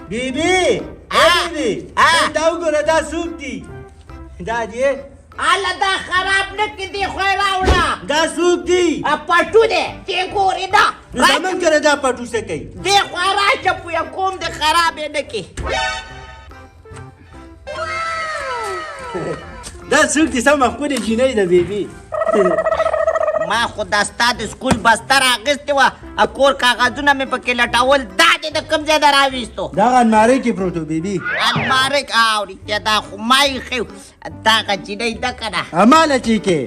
بیبي بیبي دا وګوره دا څوک دي دا دی اله دا خراب نه کې دی خو یې راوړه دا څوک دي پټو دی چې ګورې دا زمون کره دا پټو څه کوي دی خو راشه پویه کوم د خراب یې نه کې دا څوک دي سمه ښکلې جینۍ ده بیبي ما خو دا ستا د سکول بستر اخیستې وه کور کاغذونه مې پکې لټول دا دې د کوم ځای نه راویستو دغه المارۍ کې پروت و بیبي المارۍ او رښتیا دا خو ما ایښی دغه جینۍ ده که نه هماله چې کې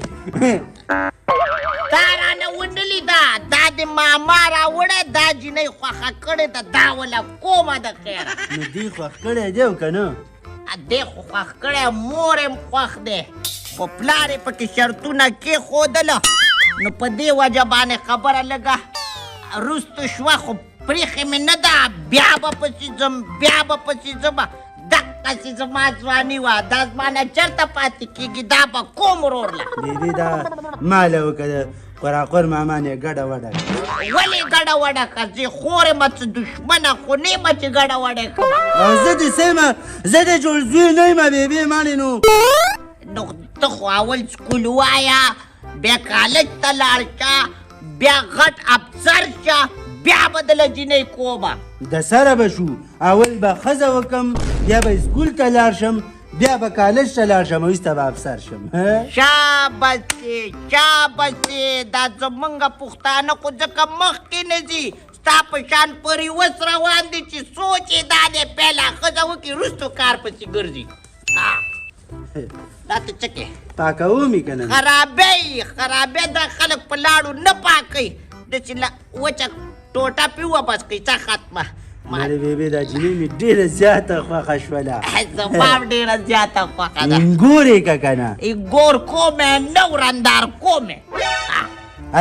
دا رانه ونه لیده دا د ماما راوړی دا جینۍ خوښه کړې ده دا وله کومه د خیره نو دې خوښ کړی دی او که نه دې خو خوښ کړی مور یې خوښ دی خو پلار یې پکې شرطونه کېښودله نو په دې وجه باندې خبره لږه رستو شوه خو پرېښې مې نه ده بیا به پسې ځم بیا به پسې ځمه دقسې زما ځواني وه دا زما نه چېرته پاتې کېږي دا به کوم ورورله بیبي دا ماله وکړه قراقور ماما نه ګډه وډه ولې ګډه وډه که زه خور یم څه دښمنه خو نه یم چې ګډه وډه کړم او زه دې سیمه زه دې جوړ زوی نه یم بیبي مانې نو ته خو اول سکول وایه بیا کالج ته لاړ شه بیا غټ افسر شه بیا به دله جینۍ کومه د سره به شو اول به ښځه وکم بیا به سکول ته لاړ شم بیا به کالج ته لاړ شم وروسته به افسر شم شابسې شابسې دا زمونږ پښتانه خو ځکه مخکې نه ځي ستا په شان پرې اوس روان دي چې سوچ یې دا دی پیله ښځه وکړي وروستو کار پسې ګرځي دا ته څه کې پاکومې که نه خرابې دا خلک په لاړو نه پاکوي داسې وچه ټوټه پې وبس کوي څه ختمه مالې بیبي دا جینۍ مې ډېره زیاته خوښه شوله زما هم ډېره زیاته خوښه ده انګور یې که که نه ګور کومې نه ورندار کومې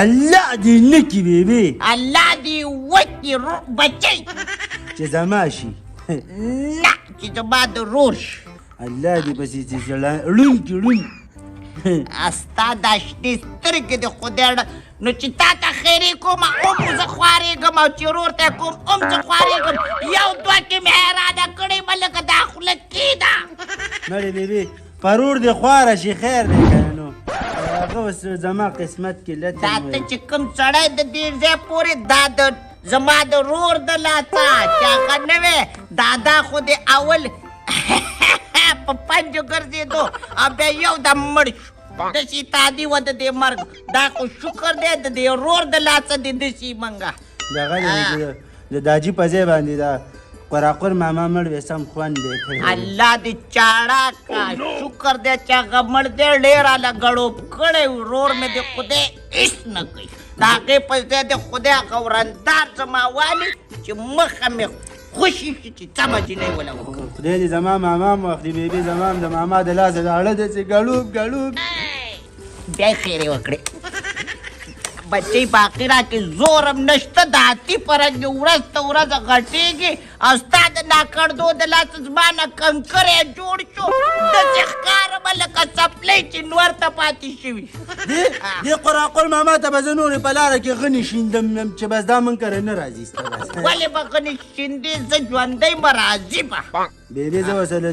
الله دې نه کړي بیبي الله دې وکړي بچی چې زما شي نه چې زما د رور شي الله دې پسې چې ړوند کړي ړوند ستا دا شنې سترګې د خدای نو چې تا ته خیرې کوم هم زه خوارېږم او چې ورور ته کوم هم زه خوارېږم یو دوه کې مې حیرانه کړې مه لکه دا خوله کېده مړې بیبي پرور دې خواره شي خیر دی که نه نو هغه اوس زما قسمت کې لته دا ته چې کوم سړی د دې ځای پورې دا د زما د رور د لاسه چې هغه نه وی دا خو د اول په پنجو ګرځېدو او بیا یو دم مړ شو داسې تادي وه د دې مرګ دا خو شکر دی د دې رور د لاسه دې داسې منګه دغه د داجي په ځای باندې دا قراقور ماما مړ وې سم خوند دی کړی الله دې چاړه کا شکر دی چې هغه مړ دی ډېر هله ګړوب کړی رور مې د خدای هېڅ نه کوي د هغې په ځای د خدای هغه ورندار زما والي چې مخه مې خوشي شي چې څه جینۍ وله وکړه خدای دې زما ماما م واخلي بیبي زما هم د ماما د لاسه د اړه داسې ګړوب ګړوب بیا یې خیرې وکړې بچی په اخره کې زور هم نشته د هاتي په رنګ ورځ ته ورځ غټېږي او ستا د ناکړدو د لاسه زما نه کنکری جوړ شو داسې ښکارمه لکه څپلۍ چې نور ته پاتې شوي دې قراقور ماما ته به زه نورې په لاره کې غني شیندم چې بس دا من کره نه راځي ستا بس ولې به غني شیندې زه ژوندی به راځي به بیبي زه ورسره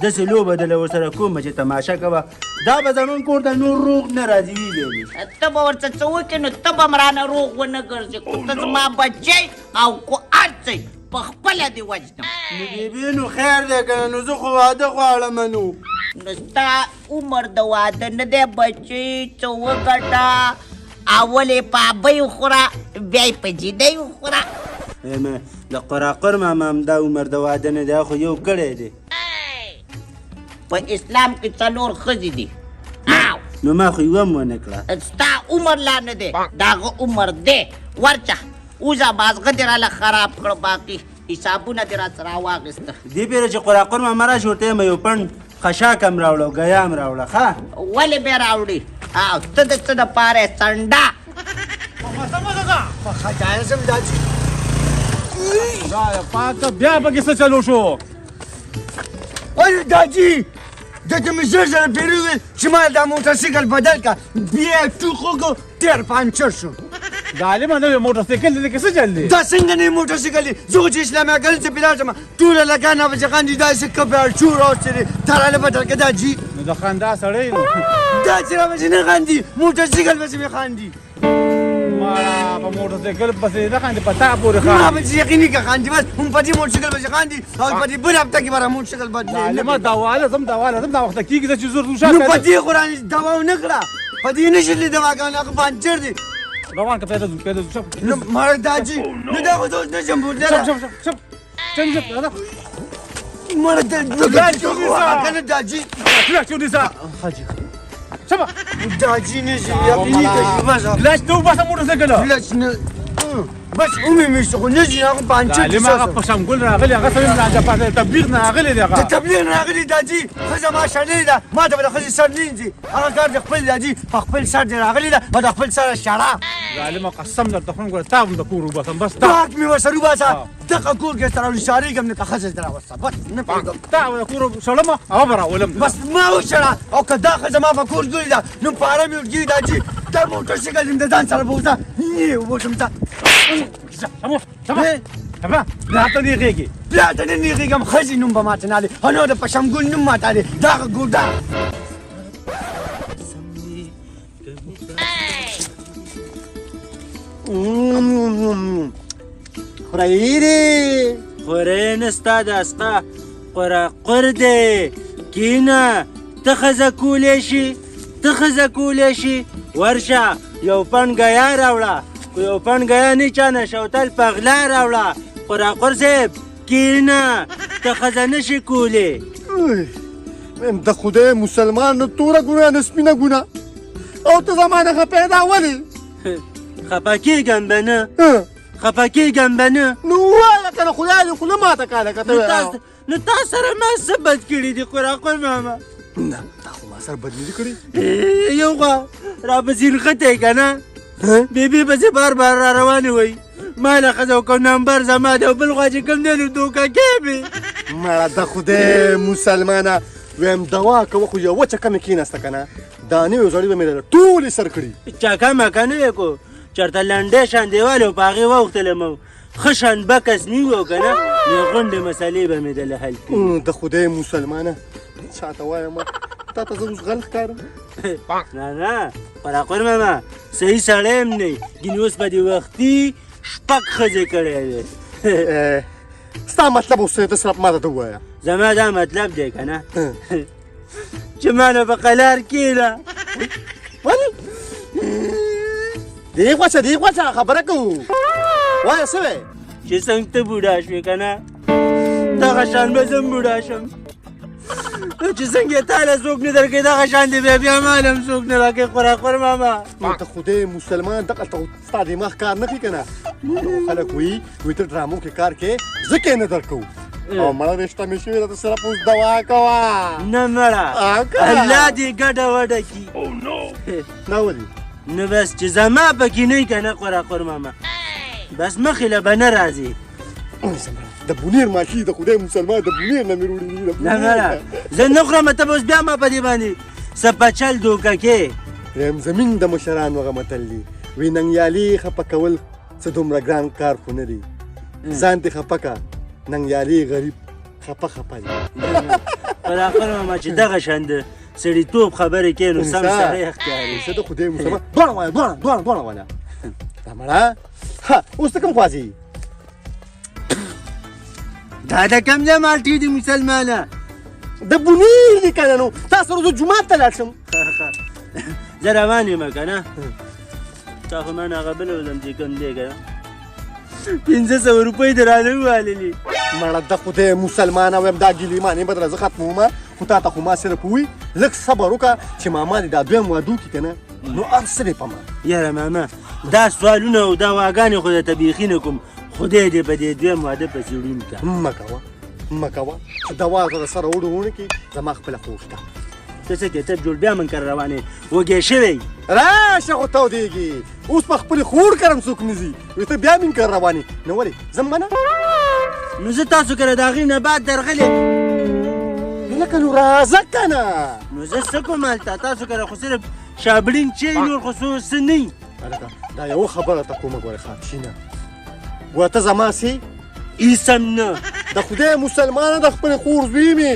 داسې لوبه دله ورسره کومه چې تماشه کوه دا به زمون کور ته نور روغ نه راځي ویلې ته به ورته څه وکړې نو ته به هم رانه روغ ونه ګرځې خو ته زما بچی او کو هر څه په خپله دې وجنم نو بیبي نو خیر دی که نه نو زه خو واده غواړم نو نو ستا عمر د واده نه دی بچی څه وګټه اول یې په ابۍ وخوره بیا یې په جینۍ وخوره د قراقور ماما هم دا عمر د واده نه دی خو یو کړی دی په اسلام کې 4 ښځې دي نو ما خو یوه هم ونه کړه ستا عمر لا نه دی د هغه عمر دی ورچه اوزه مازغه دې راله خراب کړ باقي حسابونه دې را سره واخېسته دې پیره چې قراقور ماما راشي ورته یم یو پڼ خشاک هم راوړه او ګیا هم راوړه ښه ولې بیا راوړي او ته د څه دپاره یې څنډه خدای پاکه بیا پکې څه چلو شو ارے داجی دته مې زر زر پیرو چې ما دا موټرسایکل بدل کا بیا ټوخو کو تیر پانچر شو ظالمه نوې موټر سایکل دې کې څه چل دی؟ دا څنګه نه موټر سایکل دی؟ زه خو چې اسلامي اکل ته پیلار شم ټوله لګانه به چې خاندي داسې کپړه چور اوسېدې تراله به درکې دا جي نو د خندا سړی نو دا چې را به نه خاندي موټر سایکل به مې خاندي ماړه په موټر سایکل پسې نه خاندي په تا پورې ما خاندي. به چې یقیني که خاندي بس هم په دې موټر سایکل به چې خاندي او په دې بل هفته کې به را موټر سایکل ظالمه بدلې دواله ځم دا وخته کېږي چې زور دوشا نو په دې قرآن دوا ونه کړه په دې نه شي دواګانې هغه پانچر دي روان که پیدا شپ نو مړ دا جي نو دا خو اوس نه شم بوتله شپ مړ دا دا جي فلاش ونساء حاجي شبا دا جي نه شي یقیني که بس فلاش تو بس موټر سایکل فلاش نه بس اومې مې خو نه شي هغه پانچر ظالمه هغه په شمګل راغلی هغه سړی نه د تبلیغ نه راغلی دی د هغه تبلیغ نه راغلي دا جي ښځه ما شړلې ده ما ته به د ښځې سر لینځي هغه کار د خپل دا جي په خپل سر دې راغلي ده به د خپل سره شړه ظالمه قسم درته خورم ګوره تا هم د کور وباسم بس تا پاک مې ورسره وباسه دغه کور کې سره وشارېږم نه که ښځه دې راوسته بس نه پوهېږم تا د کور شړم هغه به راولم بس ما وشړه او که دا ښځه ما په کور ګورې ده نو په ارام یې ورګي دا جي دا موټر سایکل دې د ځان سره بوځه نه وبوسم ته شبا دا ته دی غېږي بیا ته نه نیغېږم ښځې نوم به ماته نه لې هنو د پشمګل نوم ماته لې دغه ګوډه خورایی دی خورای نستا دستا قرقر دی کینه ته ښځه کولی شي ته ښځه کولی شي ورشه یو پنډګیا راوړه که یو پنډګیا نه چا نه شوتل په غلا راوړه قرقر صاحب کینه ته ښځه نشي کولی د خدای مسلمان نه توره ګناه نه سپینه ګناه او ته زما نه پیدا ولې خفه کېږم به نه خفه کېږم به نه نو ووایه که نه خدای دې خوله ماته کاله که ته نو تا سره ما څه بد کړي دي قرقر ماما نه تا خو ما سره بد نه دي کړي یو خوا راپسې نښتی که نه بیبي پسې بار بار را روانې وی ما له ښځه کوم نمبر زما دی او بل خوا چې کوم دی نو دوکه کې مې مړه د خدای مسلمانه ویم دوا کوه خو یو وچه کمې کېناسته که نه دانې یو زړې به مې ټولې سر کړي چاکه مکه نه وې کو چېرته لنډی شان دیوال و په هغې واوښتلم او ښه شان بکس نیو او که نه نو غونډې مسلې به مې دله حل کړي د خدای مسلمانه چاته وایم تا ته زه اوس غل ښکارم نه نه قرقر ماما صحیح سړی یم نه ګینې اوس په دې وختي شپږ ښځې کړی دی ستا مطلب اوس ته صرف ماته ته ووایه زما دا مطلب دی که نه چې ما نه په قلار کېنه ولې دې خوا څه خبره کوو وایه څه وی چې څنګه ته بوډا شوې که نه دغه شان به زه هم بوډا شم نو چې څنګه یې تاله څوک نه درکوي دغه شان دی بیا مال هم څوک نه راکوي قرقر ماما نو ته خدای مسلمان دغلته ستا دماغ کار نه کوي که نه خلک وایي ته ډرامو کې کار کوې ځکه یې نه درکوو او مړه رشته مې شوې ده ته صرف اوس دوا کوه نه مړه الله دې ګډه وډه کي نه ولې نو بس چې زما پکې نه که نه قرقر ماما بس مخې له به نه راځي د بونیر ماشي د خدای مسلمان د بونیر نه مې وروړي نه مړه زه نه خورم ته به اوس بیا ما په دې باندې څه پچل دوکه کې یم زمین د مشرانو هغه متل دی وی ننګیالي خفه کول څه دومره ګران کار خو نه دی ځان دې خفه که ننګیالي غریب خفه دی قرقر ماما چې دغه شان د سړیتوب خبرې کوې نو سم سړی ښکاري زه د خدای مسلمان دواړه وایه دواړه وایه دا مړه اوس ته کوم خوا ځې دا د کم ځای مالټې دي مسلمانه د بونیر دی که نه نو تا سره زه جومات ته لاړ شم زه روان یم که نه تا خو ما نه هغه بله وزم چې کوم دی که نه 500 روپۍ دې رانه وواللې مړه د خدای مسلمانه ویم دا ګیلېمانې به درله زه ختمومه خو تا ته خو ما صرف ووایي لږ صبر وکړه چې ماما دې دا دویم واده وکړي که نه نو هر څه دی په ما یاره ماما دا سوالونه او دا واګانې خو درته بیخي نه کوم خدای دې په دې دویم واده پسې وړي که مه کوه چې دوا زه سره وړو ونه کړي زما خپله خو شته ته څه کتاب جوړ بیا من کره روانې وږی شوی راشه خو تودېږي اوس په خپلې خوړ کرم څوک نه ځي وایي ته بیا من کره روانې نو ولې ځم منه نو زه تاسو کره د هغې نه بعد درغلې لکه نو راځه که نه نو زه څه کوم هلته تاسو کره خو صرف شابړین چې نور خو څه نه دا یو خبره ته کومه ګوره ښه کښېنه ګوره ته زما سې ایسم نه د خدای مسلمانه د خپلې خور زوی مې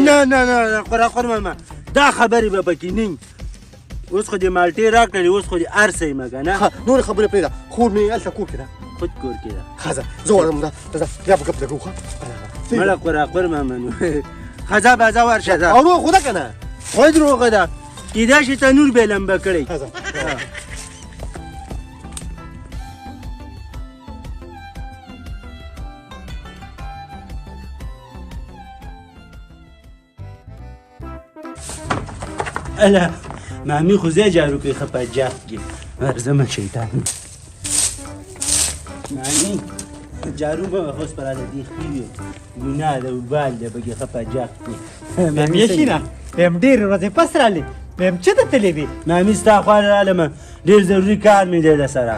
نه نه قراقر ماما دا خبرې به پکې نه اوس خو دې مالټې راکړلې اوس خو دې هر څه یې مګه نه نورې خبرې پرېږده خور مې هلته کور کې ده خود کور کې ده ښه ځه زه واړم دا بیا به ګپ لګو ښه مړه قراقر ماما نو ښه ځه بازه ورشه ځه او روغ خو ده که نه خود روغه ده کېدای شي تنور به یې لمبه کړی ښه ځه الا مامي خو زه جارو کوي ښه په جاق کې ورځمه شیطان مامي جارو به خو سپراله دې ښې وي ګناه ده وبال ده پکې ښه په جاق کې مامي شینه ویم ډېرې ورځې پس رالې ویم چېرته تللی وې مامي ستا خوا رالمه ډېر ضروري کار مې دی درسره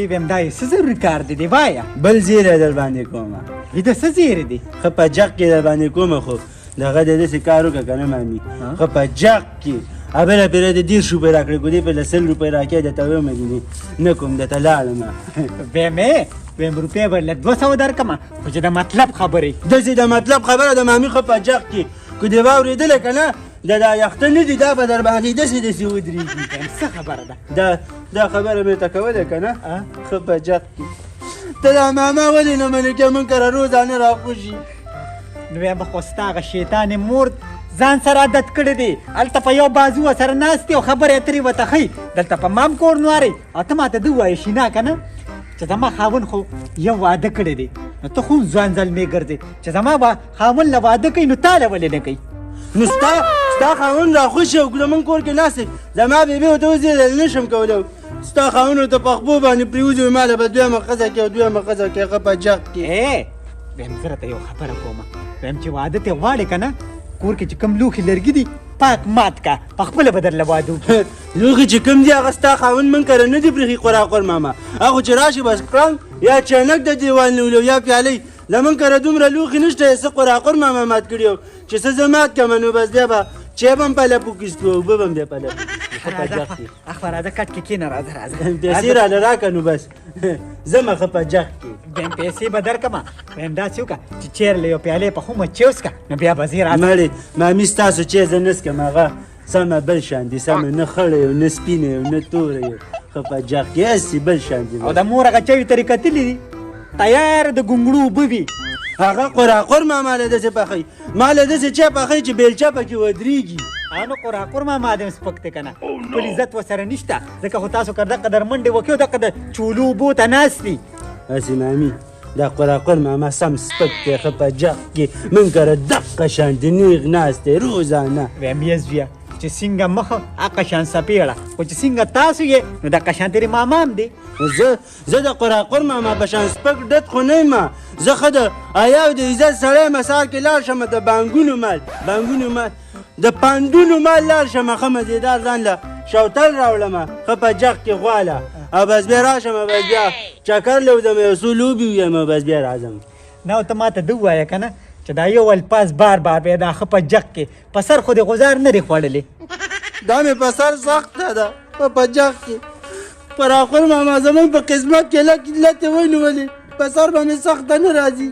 ویم دا یې څه ضروري کار دی دی وایه بل زیری در باندې کومه ویده څه زیری دی ښه په جاق کې در باندې کومه خو دغه د داسې کار وکړه که نه مامي ښه په جاق کې بله پېره د 10 روپۍ راکړې ګودې په 100 روپۍ راکړې درته ویمه دینې نه کوم درته لاړمه ویم روپۍ به له 200 درکمه خو چې د مطلب خبرې داسې د مطلب خبره د مامي ښه په جاق کې که دې واورېدله که نه دا یخته نه دي دا به در باندې داسې ودرېږي څه خبره ده دا خبره مې ته کوله که نه ښه په جاق کې ته دا ماما ولې نه منې که موږ کره روزانه راخوشي نو ویم خو ستا هغه شیطانې مور ځان سره عادت کړی دی هلته په یو بازو ورسره ناست او خبرې اترې ورته ښیي دلته په مام کور نوارې او ته ماته ده ووایې شینا که نه چې زما خاوند خو یو واده کړی دی نو ته خو هم ځوان زلمې ګرځې چې زما به خاوند له واده کوي نو تا له ولې نه کوي نو ستا خاوند راخوشي او زمونږ کور کې ناست دی زما بېبې ورته اوس یې نه شم کولی ستا خاوند ورته په خپو باندې پرېوځي وایي ما له به دویمه ښځه کې او دویمه ښځه کې ښه په جاق کې ویم زه راته یو خبره کومه ویم چې واده ته غواړې که نه کور کې چې کوم لوښي لرګي دي پاک مات کا په خپله به درله واده وکړي لوښي چې کوم دي هغه ستا خاوند من کره نه دي پرېښي قراقر ماما هغه چې راشي بس کړنګ یا چانک د دیوال نیولو یا پیالۍ زمونږ کره دومره لوښي نشته څه قراقر ماما مات کړي یو چې څه زه مات کړمه نو بس بیا به چای به هم په لپو کې څکو اوبه به هم بیا په لپو کې اخوا راځه کټ کې کښېنه راځه پیسې راله راکړه نو بس ځمه ښه په جاق کې ویم پیسې به درکړمه ویم داسې وکړه چې چیرې له یو پیالې په خومه چای وڅښه نو بیا به زه راځم مړې مامي ستاسو چای زه نه څښم هغه سمه بل شان دي سمه نه خړی یو نه سپینه یو نه توره یو ښه په جاق کې هسې بل شان دي او د مور هغه چایو ترې کتلي دي تیار د ګونګړو اوبه وي هغه قراقر ماما له داسې پخوي ما له داسې چای پخوي چې بیلچه پکې ودرېږي نو قراقر ماما دم سپک دی که نه خپل عزت ورسره نشته ځکه خو تاسو که دقه در منډې وکړي او دقه د چولو اوبو ته ناست دي هسې مامي دا قراقر ماما سم سپک دی ښه په جاق کې من کره دقه شان دی نیغ ناست دی روزانه ویم یې زویه چې څنګه مخه هغه شان سپېړه خو چې څنګه تاسو یې نو دقه شان تېرې ماما هم دی زه د قراقر ماما په شان سپک ډت خو نه یم زه ښه د حیا او د عزت سړی یم سهار کې لاړ شم د بانګونو مال د پانډونو مال لاړ شم ښه مزېدار ځان له شوتل راوړمه ښه په جاق کې غواله او بس بیا راشم بس بیا چکر لوځم یو څو لوبې ویم بس بیا راځم نه ته ماته ده ووایه که نه چې دا یو الفاظ بار بیا دا ښه په جق کې په سر خو دې غزار نه دی خوړلی دا مې په سر سخته ده په جاق کې قراقر ماما زمونږ په قسمت کې لتې ونیولې په سر به مې سخته نه راځي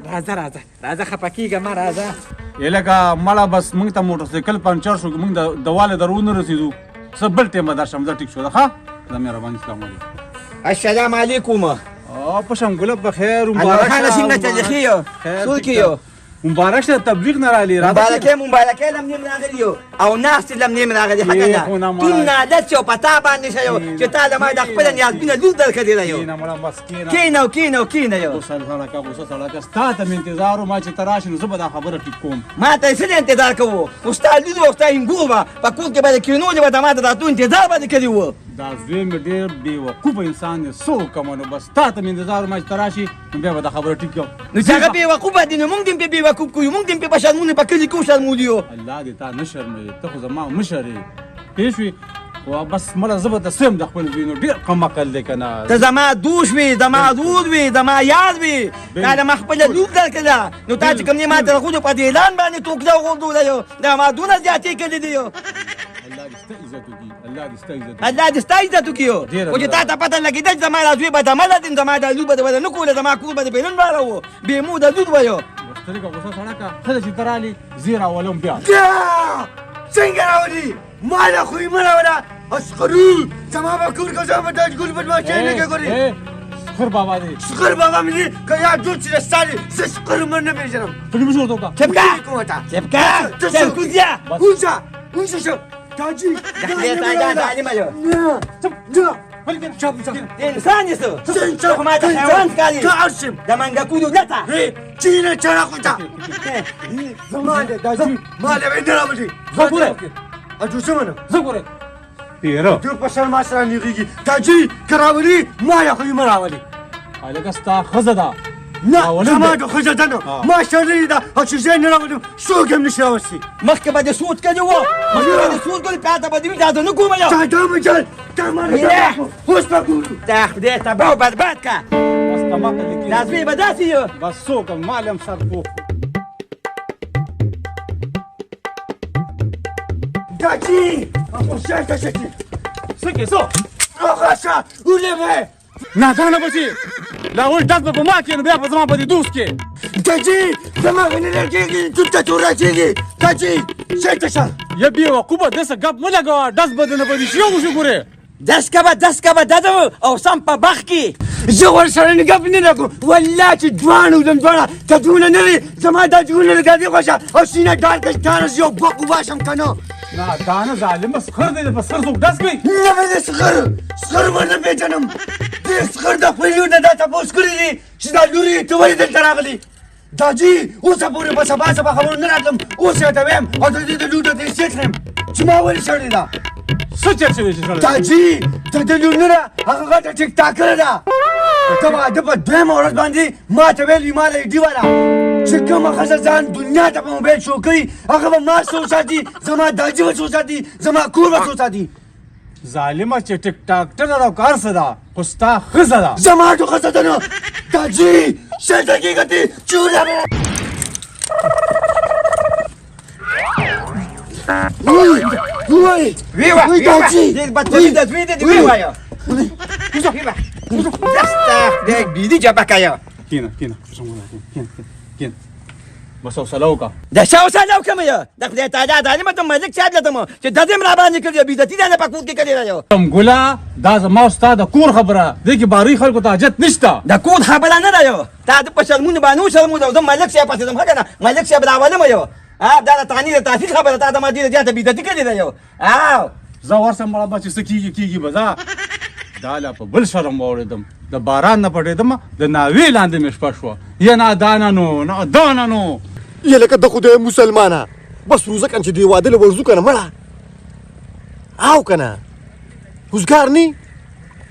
راځه خفه کېږه ما راځه یې لکه مړه بس موږ ته موټرسایکل پنچر شو موږ د واله در ونه رسېدو څه بل ټیم به درشم زه ټیک شو ده ښه زه مهرباني السلام علیکم السلام علیکم پشم ګله بخیر خانه څنګه چلېږي یو څوک یو مبارک شه تبلیغ نه رالي مبارکه لم نیم راغلی یو او ناست لم نیم راغلی ښه که نه ټول نادت شو په تا باندې شه یو چې تا له ما د خپله نیازبینه لور درکړې ده یو کښېنه یو غوسه سړکه ستا ته مې انتظار و ما چې ته راشې نو زه به دا خبره ټیک کوم ما ته یې څه انتظار کوو خو ستا لور او ستا هنګور به په کور کې به د کښېنولې به د ما د راتلو انتظار باندې کړي وو دا زوی مې ډېر بېوقوفه انسان دی څه وکړمه نو بس تا ته مې انتظار و ما چې ته راشې نو بیا به دا خبره ټیک کوم نو چې هغه بېوقوفه دي نو موږ دې هم پرې بېوقوف کړو موږ دې هم پرې په شرمونې په کلي کې وشرمولي یو الله دې تا نه شرموي ته خو زما مشر یې پوه شوې و بس مړه زه به ته څه یم د خپل زوی نو ډېر کم عقل دی که نه ته زما دوست وې زما رور وې زما یار وې تا له ما خپله لور درکړله نو تا چې کوم دی ما ته راغلو په دې اعلان باندې ټوکله وغورځوله یو دا ما دونه زیاتې کړي دي یو الله دې ستا عزت وکړي الله دې ستا عزت وکړي. الله دې ستا عزت وکړي ډېره خو چې تا ته پته لګېده چې زما دا زوی به دمله دي زما دا لور به د نه کوله زما کور به د بېلون واړه و بې موده دود به یو مشترکه غوسه سړه کړه ښه ده چې ته رالې زه راولم بیا. څنګه راولي ما له خو یې مه راوله اسقرو زما به کور که زما به دا ګل بدماشۍ نه کوې ګورې سخر بابا دی سخر بابا مې دي که یاد جوړ چې د ستا دی زه سخر عمر نه پېژنم ته دې مشر ورته وکړه. چپکا ته کوزیا کوزه شو تاجي انسان یې څه خو ما ته حیوان ښکاري د منګکونو لته چینه چراغو ته زما دی دا زم ما له وینې راوځي زه ګوره اجو څه منم زه ګوره تیره دوی په سر ما سره نیغېږي تاجي که راولي ما یې خو یې مه راولي هلکه ستا ښځه ده نه زما د ښځه ده نه ما شرلې ده او چې زه یې نه راولم څوک هم نشي راوستي مخکې به دې سود کړی و مخکې به دې سود کړی پاته به دې وي دا زه نه کوم یو تا دا مجال تا ما اوس به ګورو دا خدای تباه و برباد که بس تماکه دې دا زوی به داسې یو بس څوک مال هم سر پوخ تاجي خوشحاله شدی څه کې څه راشه ولې نادانه بچي لا اول داس به په ما کې نو بیا په زما په دې دوست کې تاجي زما غنې لګېږي تو ته تو راځېږي تاجي شیته شه یا بیوقوفه داسې ګپ مه لګوه ډز به دې نه بدي شي وشو ګورې دس کبه دده او سم په بخ کې زه ورسره نه ګپ نه لګو والله چې ځوان وم ځوانه ته دونه نه وي زما دا جګونه لګا دي خوښه او سینه ډار کش ډار یو بق وباشم که نه نه دا نه ظالمه سخر دی په سر څوک ډز کوي نه مې د سخر ونه پېژنم دې سخر د خپل لور نه دا تپوس کړی دي چې دا لور یې ته ولې دلته راغلې داجي اوسه پورې به سبا خبرونه نه راتلم اوس یې ته ویم او د دې د لور ته یې سیټ کړم چې ما ولې شړې ده څه چرچې دی چې شړلی داجي ته د لور نه ده هغه غټه ټیک ټاکره ده ته واده په دویمه ورځ باندې ما ته ویل ما له ایډي والا چې کومه ښځه ځان دنیا ته په موبایل شو کوي هغه به ما څه وساتي زما داجي به څه وساتي زما کور به څه وساتي ظالمه چې ټیک ټاک ټنر او کار څه ده خو ستا ښځه ده زما ټو ښځه ده نه داجي شلته کېږه ته چوره به وی داجي بدتمیز زوی دې وی وایه دې بیدی جبکه یا کینه بس حوصله وکړه د شا حوصله وکړم یه د خدای تعالی د عالمه ته ملک صاحب لته چې د دې را باندې کړی بیدتی نه په کور کې کړی یو ګله دا زما او ستا د کور خبره دې کې باري خلکو ته حاجت نشته د کور خبره نه ده یو تا د په شرمونه باندې شرمونه د ملک صاحب پسې دم هغه نه ملک صاحب راولم یو دا د تانی د تحقیق خبره تا د ما دې د بیدتی کړی دی یو زه ورسم مړه بچ څه کیږي به دا دا لا په بل شرم واورېدم د باران نه پټېدم د ناوې لاندې مې شپه شوه یا نادانه نو یه لکه د خدای مسلمانه بس روزه کن چې دی واده له ورځو کنه مړه او کنه وزګار نی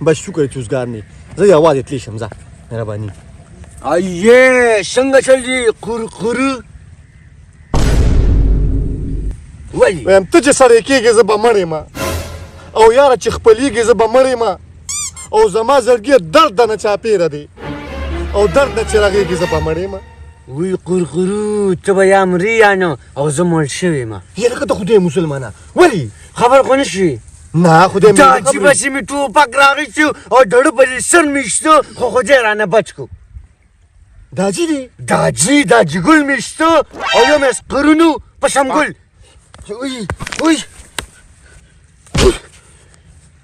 بس شکر چې وزګار نی زه یوازې تلی شم ځه مهرباني ایه څنګه چل دی قر ولی وایم ته چې سړی کېږې زه به مړ یم او یاره چې خپلېږې زه به مړ یم او زما زړګي درد نه چاپېره دی او درد نه چې رغېږي زه به مړ یم وی قرقرو ته به یا مرې یا نه او زه مړ شوی یم یه لکه د خدای مسلمانه ولې خبر خو نه شوې نه خدای دا چې بسې مې ټوپک راغېستو او ډړه په دې سر مې ایستو خو خدای رانه بچ کو داجي دی داجي ګل مې ایستو او یو مې اسقرونو په شمګل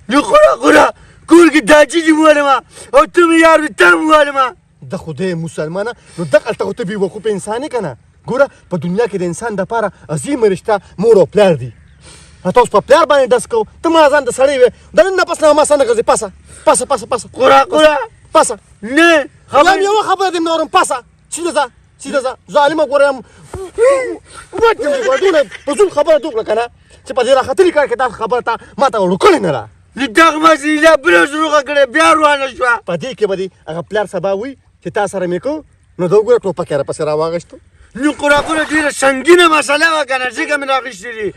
نو خوره کور کې داجي دي ووالمه او ته مې یار وي ته مې ووالمه د خدای مسلمانه نو دغلته خو ته بېوقوفه انسان یې که نه ګوره په دنیا کې د انسان دپاره عظیمه رشته مور او پلار دي ته اوس په پلار باندې ډز کوو ته ما ځان د سړی وې د نن نه پس نه ما سره نه ګرځې پاسه خوره پاسه نه یم یوه خبره دې نورم پاسه سیده ځه ظالمه ګوره یم ډونه په زول خبره دې وکړه که نه چې په دې راختلي کار کې دا خبره تا ما ته وړوکړې نه ده دغه مسله بله شروغه کړې بیا روانه شوه په دې کې به دې هغه پلار سبا وي چې تا سره مې کو نو د وګوره ټوپک یې راپسې راواغېستو نو قراقره ډېره سنګینه مسله وه که نه ځکه مې راغېستې دي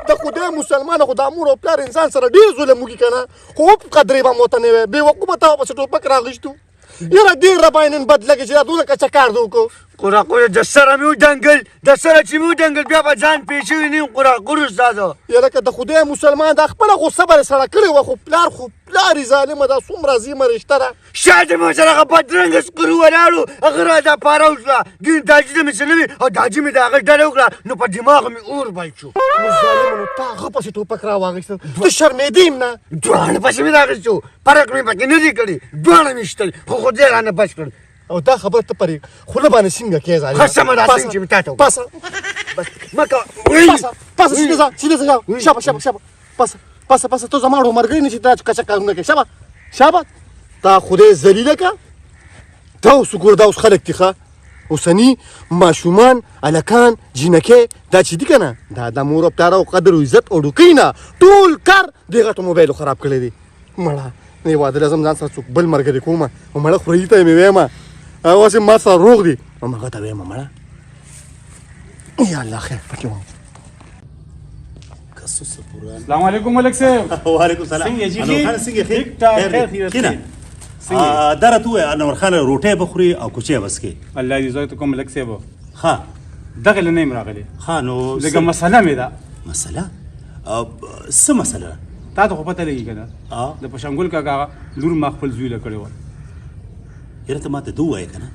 د خدای مسلمانه خو دا مور او پلار انسان سره ډېر ظلم وکړي که نه خو وقدرې به م ورته نه وی بېوقوفه تا پسې ټوپک راغېستو یاره ډېر راباندې نن بد لګي چې دا دونه کچه کار دې وکړو قرا قرا د سره مې وډنګل د سره چې مې وډنګل بیا به ځان پیچوي نه قرا قرا استاده یاره که د خدای مسلمان دا خپله غصه به یې سړه کړې وه خو پلار یې ظالمه دا څومره عظیمه رشته ده شاید مې سره هغه بدرنګه سکرو ولاړو هغه راته پاره وشوه ګین داجي ته مې څه نه وي او داجي مې د هغه ډډه وکړه نو په دماغ مې اور بل شو نو ظالمه نو تا هغه پسې ټوپک را واخیسته ته شرمېدې هم نه دواړه پسې مې راغېستو فرق مې پکې نه دی کړی دواړه مې ایستل خو خدای رانه بچ کړ او دا خبره ته پرې خوله باندې څنګه کې ظالمه ښه سمه ده څنګه چې مې تا ته وکړه. پاسه مه کوه پاسه سیده ځه شابه پاسه ته زما عمرګی نه چې دا کچه کارونه کوي شابه تا خدای ذلیله که دا اوس وګوره دا اوس خلک دي ښه اوسني ماشومان هلکان جینکې دا چې دي که نه دا د مور او پلار او قدر او عزت او ډوکۍ نه ټول کار دغه ته موبایلو خراب کړی دی مړه نه واده لازم ځان سره څوک بل ملګری کومه او مړه خوري ته یې مې وایم هغه اوس ما سره روغ دي نو هغه ته وایم مړه یا الله خیر پکې وم السلام علیکم ملک صاحب وعلیکم السلام څنګه جی انور خان څنګه ټیک ټاک خیر خیریت کینه دره تو انور خان روټه بخوري او کوچه بسکي الله دې زوی ته کوم ملک صاحب ها دغه لنه راغلی خانو لکه مسله مې ده مسله څه مسله تا ته خو پته لګي که نه ها د پشنګل کاکا لور ما خپل زوی له کړې وه یاره ته ماته ده ووایې که نه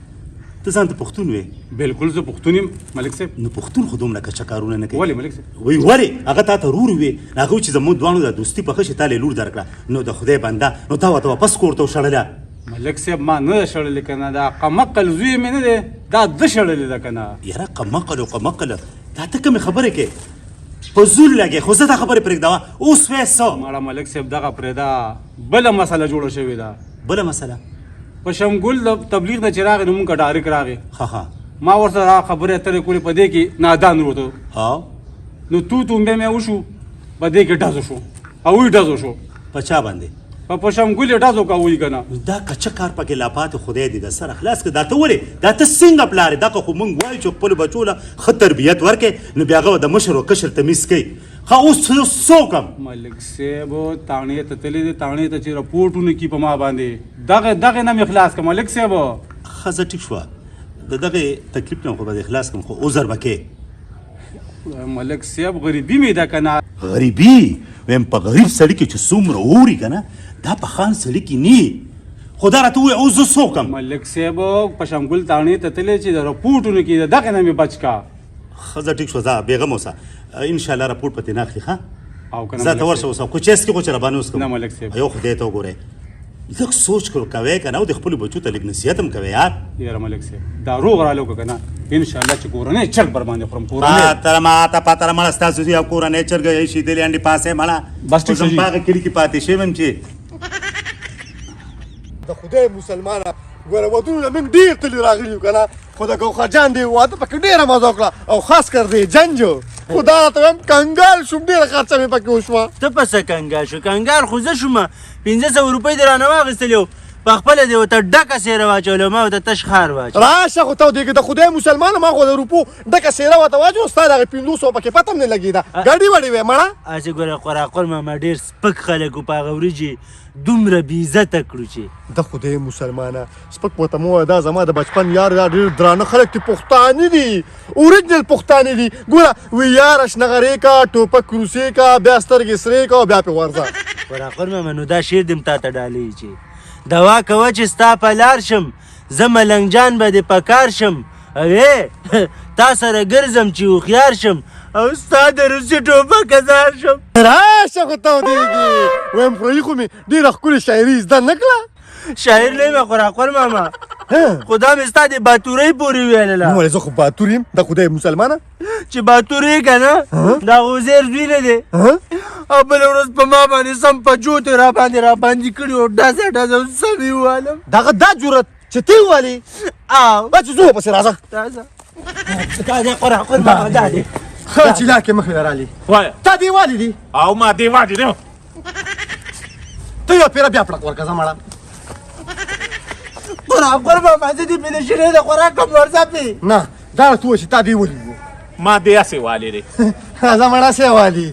ته ځان ته پښتون وې بلکل زه پښتون یم ملک صاحب نو پښتون خو دومره کچه کارونه نه کوي ولې ملک صاحب وی ولې هغه تا ته رور وې هغه چې زموږ دواړو د دوستي په ښه شي تا لور درکړه نو د خدای بنده نو تا ورته واپس کور ته وشړله ملک صاحب ما نه ده شړلې که نه دا قمقل زوی مې نه دی دا ده شړلې ده که نه یاره قمقل او قمقل دا ته کومې خبرې کې په زور لګې خو زه دا خبرې پرېږدوه اوس وې څه ماړه ملک صاحب دغه پرېږده بله مسله جوړه شوې ده بله مسله په شمګل د تبلیغ نه چې راغی نو مونږ ډایرک راغی ها ما ورسره خبرې اترې کولې په دې کې نادان وروته ها نو تو مې وشو په دې کې ډزو شو او وی ډزو شو په چا باندې په شمګل یې ډزو کوي که نه دا کچه کار پکې لا پاتې خدای دې د سره خلاص کړه دا ته ولې دا ته څنګه پلار دا خو موږ وایو چې خپلو بچو له ښه تربیت ورکړې نو بیا هغه د مشر او کشر تمیز کوي ښه اوس څه وکړم ملک صاحب تاڼې ته تللی دی تاڼې ته چې رپورټونه کي په ما باندې دغه نه مې خلاص کړم ملک صاحب ښه زه ټیک شوه د دغې تکلیف نه خو به دې خلاص کړم خو عذر به کې ملک صاحب غریبي مې ده که نه غریبي ویم په غریب سړي کې چې څومره اوري که نه دا په خان سړي کې نه خو دا راته ووایه اوس زه څه وکړم ملک صاحب په شمګل تاڼې ته تللی چې د رپورټونو کې دغه نه مې بچ کا ښه زه ټیک شوه ځه بېغمه اوسه انشاءالله رپورټ به ترې نه اخلي ښه او که نه زه ته ملک ورشه اوسه خو چیس کې خو چې راباندې اوس نه ملک صاحب یو خدای ته وګورئ لږ سوچ کوئ که نه او د خپلو بچو ته لږ نصیحت هم کوئ یار یاره ملک صاحب دا روغ رالو که نه انشاءالله چې کورنۍ چرګ بر باندې خورم کورنۍ پاتره ماته پاتره مړه ستاسو یو کورنۍ چرګه شیدلې انډې پاسې مړه بس ټیک زم شو په هغه کلي کې پاتې شوی یم چې د خدای مسلمانه ګوره ودونو موږ ډېر تلي راغلي یو که نه خو د ګوخر جان دی واده پکې ډېره مزه وکړه او خاص کر دی جنجو خو دا راته وایم کنګال شوم ډېره خرچه مې پکې وشوه ته پسه کنګال شو کنګال خو زه شوم 500 روپۍ دې رانه واخیستلې وو په خپله دې ورته ډکه سیره واچوله ما ورته تش خار واچو راشه خو ته ودېږې د خدای مسلمانه ما خو د روپو ډکه سیره ورته واچو ستا د هغې 500 پکې پته هم نه لګېده ګډې وډې وې مړه هسې ګوره قراقل ماما ډېر سپک خلک وو په هغه ورځې دومره بېعزته کړو چې د خدای مسلمانه سپک ورته مو وایه دا زما د بچپن یار دا ډېر درانه خلک دي پښتانه دي اوریجنل پښتانه دي ګوره وی یاره شنغرې کا ټوپک روسې کا بیا سترګې سرې کا او بیا پې ورځه قراقل ماما نو دا شعر دې م تا ته ډالۍ چې دوا کوه چې ستا په لار شم زه ملنګ جان به دې په کار شم اوې تا سره ګرځم چې هوښیار شم او ستا د روسي ټوپک ازار شم راشه خو ته ودېږې ویم خوري خو مې ډېره ښکلې شاعري زده نه کړه شاعر نه یم قراقل ماما خو دا مې ستا د باتورۍ پورې ویلله ولې زه خو باتور یم د خدای مسلمانه چې باتور یې که نه دا غوزیر زوی نه دی او بله ورځ په ما باندې سم په جوتې راباندې کړي او ډزه سم یې ووالم دغه دا جرت چې ته یې والې او بچې زه ورپسې راځه دا دی قراقل ماما دا دی ښه چې لاکې مخې له رالې وایه تا دې والې دي او ما دې واجې دی ته یو پیره بیا پړک ورکړه زه مړه قراقل ماما زه دې پېلشنې د خوراک کم ورځپې نه دا راته ووایه چې تا دې ولي وو ما دې هسې والې دی زه مړه سې والي